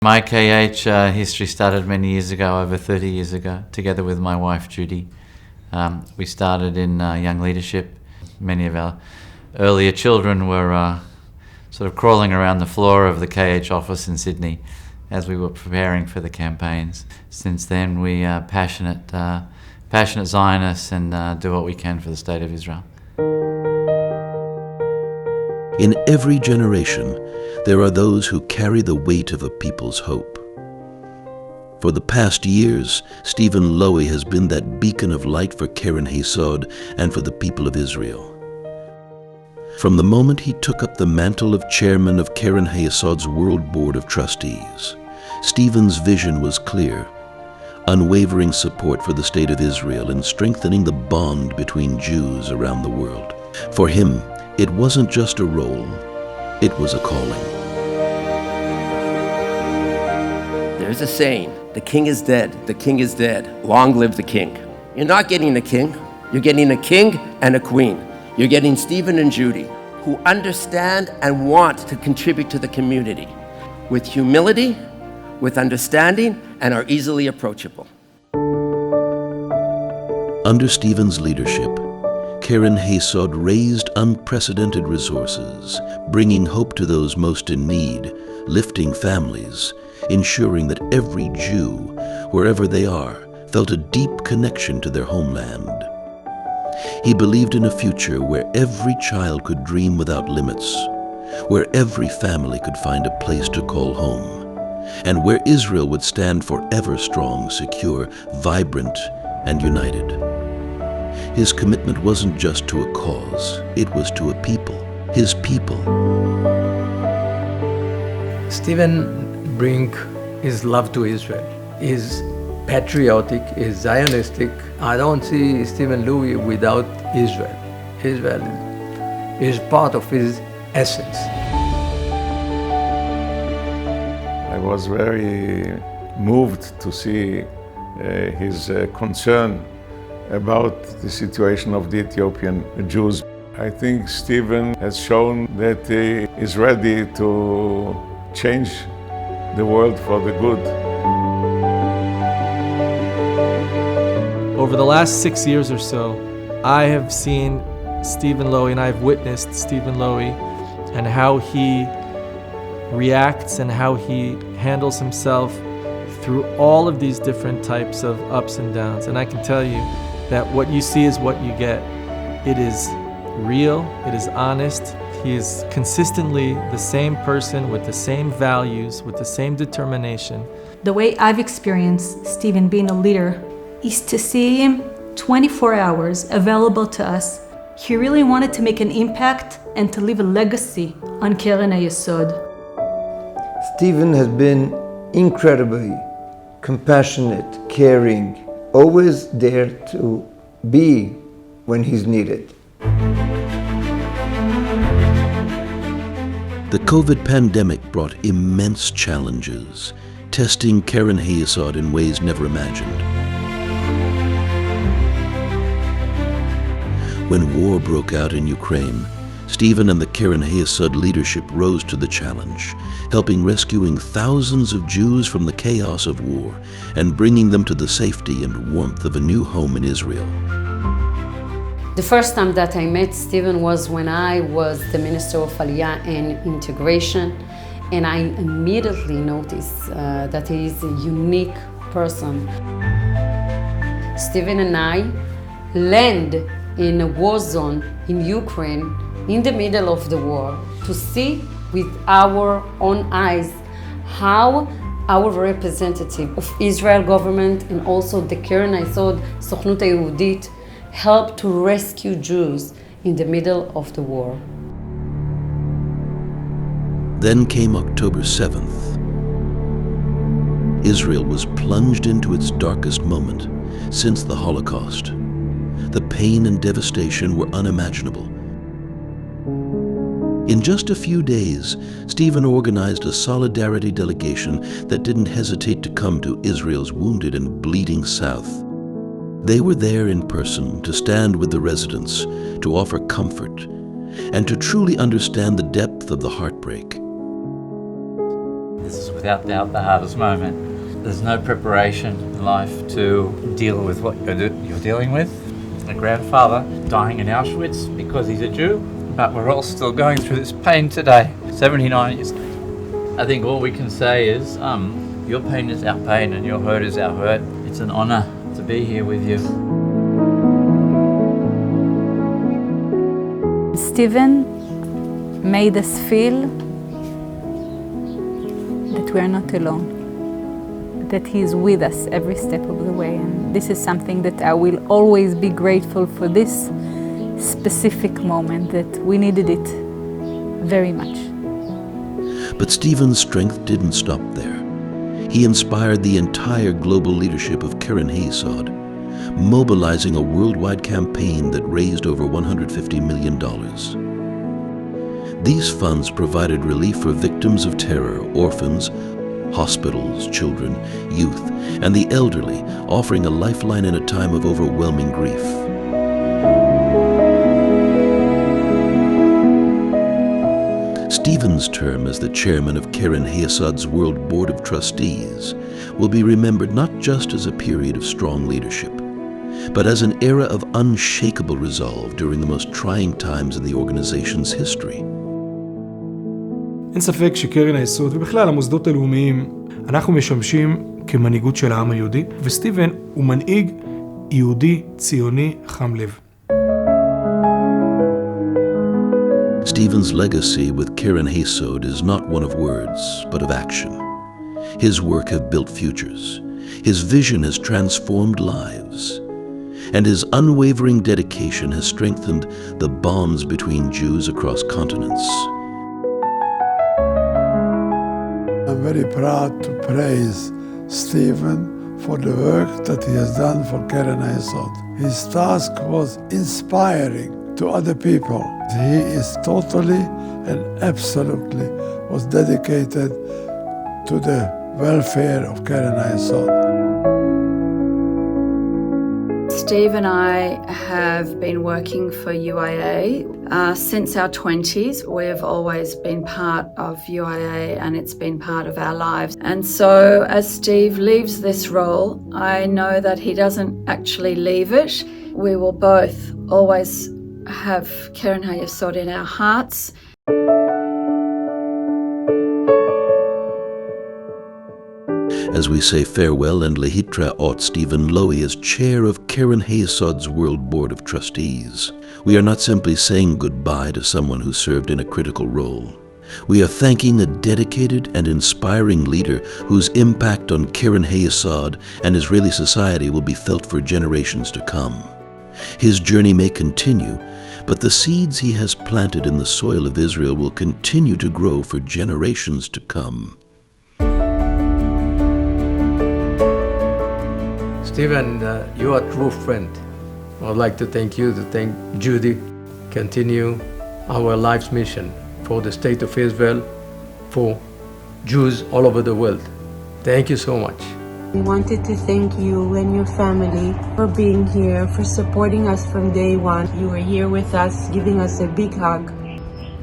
My KH history started many years ago, over 30 years ago, together with my wife Judy. We started in young leadership. Many of our earlier children were sort of crawling around the floor of the KH office in Sydney as we were preparing for the campaigns. Since then, we are passionate Zionists and do what we can for the State of Israel. In every generation, there are those who carry the weight of a people's hope. For the past years, Steven Lowy has been that beacon of light for Keren Hayesod and for the people of Israel. From the moment he took up the mantle of chairman of Keren Hayesod's World Board of Trustees, Steven's vision was clear: unwavering support for the State of Israel and strengthening the bond between Jews around the world. For him, it wasn't just a role, it was a calling. There's a saying, the king is dead, the king is dead, long live the king. You're not getting a king, you're getting a king and a queen. You're getting Steven and Judy, who understand and want to contribute to the community with humility, with understanding, and are easily approachable. Under Steven's leadership, Keren Hayesod raised unprecedented resources, bringing hope to those most in need, lifting families, ensuring that every Jew, wherever they are, felt a deep connection to their homeland. He believed in a future where every child could dream without limits, where every family could find a place to call home, and where Israel would stand forever strong, secure, vibrant, and united. His commitment wasn't just to a cause, it was to a people, his people. Steven brings his love to Israel. He's patriotic, he's Zionistic. I don't see Steven Lowy without Israel. Israel is part of his essence. I was very moved to see his concern about the situation of the Ethiopian Jews. I think Steven has shown that he is ready to change the world for the good. Over the last 6 years or so, I have seen Steven Lowy and I've witnessed Steven Lowy and how he reacts and how he handles himself through all of these different types of ups and downs. And I can tell you that what you see is what you get. It is real, it is honest. He is consistently the same person with the same values, with the same determination. The way I've experienced Steven being a leader is to see him 24 hours available to us. He really wanted to make an impact and to leave a legacy on Keren Hayesod. Steven has been incredibly compassionate, caring, always there to be when he's needed. The COVID pandemic brought immense challenges, testing Keren Hayesod in ways never imagined. When war broke out in Ukraine, Steven and the Keren Hayesod leadership rose to the challenge, helping rescuing thousands of Jews from the chaos of war and bringing them to the safety and warmth of a new home in Israel. The first time that I met Steven was when I was the Minister of Aliyah and Integration, and I immediately noticed that he is a unique person. Steven and I land in a war zone in Ukraine in the middle of the war to see with our own eyes how our representative of Israel government and also the Keren Hayesod Sochnut HaYehudit helped to rescue Jews in the middle of the war. Then came October 7th. Israel was plunged into its darkest moment since the Holocaust. The pain and devastation were unimaginable. In just a few days, Steven organized a solidarity delegation that didn't hesitate to come to Israel's wounded and bleeding south. They were there in person to stand with the residents, to offer comfort, and to truly understand the depth of the heartbreak. This is without doubt the hardest moment. There's no preparation in life to deal with what you're dealing with. A grandfather dying in Auschwitz because he's a Jew, but we're all still going through this pain today, 79 years later. I think all we can say is your pain is our pain and your hurt is our hurt. It's an honor to be here with you. Steven made us feel that we are not alone, that he is with us every step of the way. And this is something that I will always be grateful for, this specific moment, that we needed it very much. But Steven's strength didn't stop there. He inspired the entire global leadership of Keren Hayesod, mobilizing a worldwide campaign that raised over $150 million. These funds provided relief for victims of terror, orphans, hospitals, children, youth, and the elderly, offering a lifeline in a time of overwhelming grief. Steven's term as the chairman of Keren Hayesod's World Board of Trustees will be remembered not just as a period of strong leadership, but as an era of unshakable resolve during the most trying times in the organization's history. אין ספק שקרן היסוד ובכלל המוסדות הלאומיים, אנחנו משמשים כמנהיגות של העם היהודי, וסטיבן הוא מנהיג יהודי ציוני חם לב. Steven's legacy with Keren Hayesod is not one of words, but of action. His work has built futures. His vision has transformed lives. And his unwavering dedication has strengthened the bonds between Jews across continents. I'm very proud to praise Steven for the work that he has done for Keren Hayesod. His task was inspiring to other people. He is totally and absolutely was dedicated to the welfare of Keren Hayesod. Steve and I have been working for UIA since our 20s. We've always been part of UIA and it's been part of our lives. And so as Steve leaves this role, I know that he doesn't actually leave it. We will both always have Keren Hayesod in our hearts. As we say farewell and lehitra ot Steven Lowy as chair of Keren Hayesod's World Board of Trustees, we are not simply saying goodbye to someone who served in a critical role. We are thanking a dedicated and inspiring leader whose impact on Keren Hayesod and Israeli society will be felt for generations to come. His journey may continue, but the seeds he has planted in the soil of Israel will continue to grow for generations to come. Steven, you are a true friend. I would like to thank you, to thank Judy. Continue our life's mission for the state of Israel, for Jews all over the world. Thank you so much. We wanted to thank you and your family for being here, for supporting us from day one. You were here with us, giving us a big hug.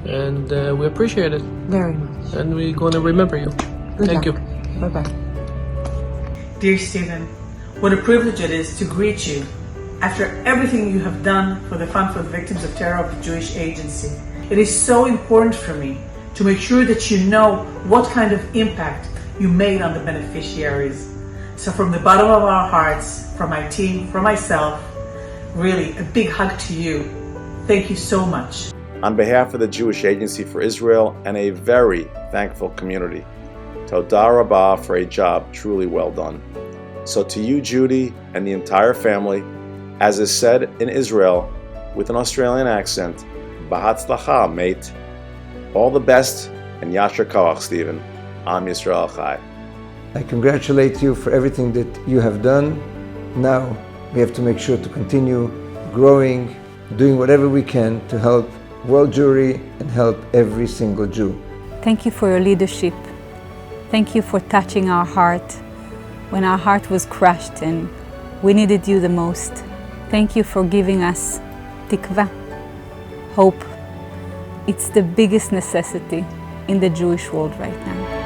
And we appreciate it. Very much. And we're going to remember you. Thank you. Bye-bye. Dear Steven, what a privilege it is to greet you after everything you have done for the Fund for the Victims of Terror of the Jewish Agency. It is so important for me to make sure that you know what kind of impact you made on the beneficiaries. So from the bottom of our hearts, from my team, from myself, really a big hug to you. Thank you so much. On behalf of the Jewish Agency for Israel and a very thankful community, Todah Rabbah for a job truly well done. So to you, Judy, and the entire family, as is said in Israel with an Australian accent, B'hatzlacha, mate. All the best, and Yasher Koach, Steven. Am Yisrael Chai. I congratulate you for everything that you have done. Now we have to make sure to continue growing, doing whatever we can to help world Jewry and help every single Jew. Thank you for your leadership. Thank you for touching our heart when our heart was crushed and we needed you the most. Thank you for giving us tikva, hope. It's the biggest necessity in the Jewish world right now.